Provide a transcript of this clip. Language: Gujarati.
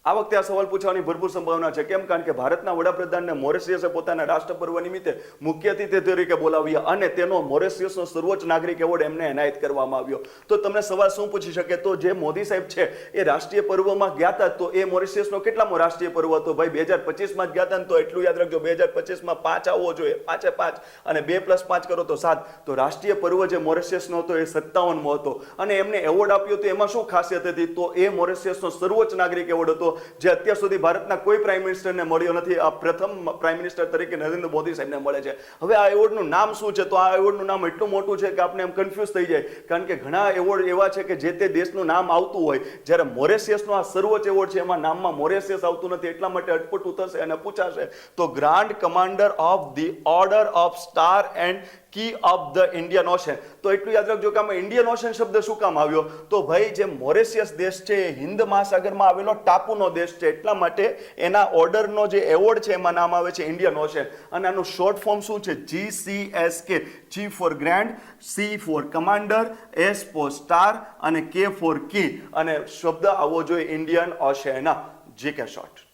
આ વખતે આ સવાલ પૂછવાની ભરપૂર સંભાવના છે. કેમ? કારણ કે ભારતના વડાપ્રધાનને મોરેશિયસે પોતાના રાષ્ટ્રપર્વ નિમિત્તે મુખ્ય અતિથિ તરીકે બોલાવ્યા અને તેનો મોરેશિયસનો સર્વોચ્ચ નાગરિક એવોર્ડ એમને એનાયત કરવામાં આવ્યો. તો તમને સવાલ શું પૂછી શકે? તો જે મોદી સાહેબ છે એ રાષ્ટ્રીય પર્વમાં ગયા હતા, તો એ મોરેશિયસનો કેટલામો રાષ્ટ્રીય પર્વ હતો? ભાઈ 2025માં જ ગયા હતા ને, તો એટલું યાદ રાખજો, 2025માં 5 આવવો જોઈએ, 5 અને 2 + 5 કરો તો 7. તો રાષ્ટ્રીય પર્વ જે મોરેશિયસનો હતો એ 57મો હતો અને એમને એવોર્ડ આપ્યો. તો એમાં શું ખાસિયત હતી? તો એ મોરેશિયસનો સર્વોચ્ચ નાગરિક એવોર્ડ હતો, જે અત્યાર સુધી ભારતના કોઈ પ્રાઇમ મિનિસ્ટરને મળ્યો નથી. આ પ્રથમ પ્રાઇમ મિનિસ્ટર તરીકે નરેન્દ્ર મોદી સાહેબને મળે છે. હવે આ એવોર્ડનું નામ શું છે? તો આ એવોર્ડનું નામ એટલું મોટું છે કે આપણે એમ કન્ફ્યુઝ થઈ જાય, કારણ કે ઘણા એવોર્ડ એવા છે કે જે તે દેશનું નામ આવતું હોય, જ્યારે મોરેશિયસનો આ સર્વોચ્ચ એવોર્ડ છે એમાં નામમાં મોરેશિયસ આવતું નથી. એટલા માટે અટપટું થશે અને પૂછાશે તો grand commander of the order of star and key of the Indian ocean. તો એટલું યાદ રાખજો કે આમાં ઇન્ડિયન ઓશન શબ્દ શું કામ આવ્યો? તો ભાઈ જે મોરેશિયસ દેશ છે એ હિન્દ મહાસાગરમાં આવેલો ટાપુનો દેશ છે, એટલા માટે એના ઓર્ડરનો જે એવોર્ડ છે એમાં નામ આવે છે ઇન્ડિયન ઓશન. અને આનું શોર્ટ ફોર્મ શું છે? GCSK. G for grand, C for commander, S for star અને K ફોર કી. અને શબ્દ આવવો જોઈએ ઇન્ડિયન ઓશન. GK short.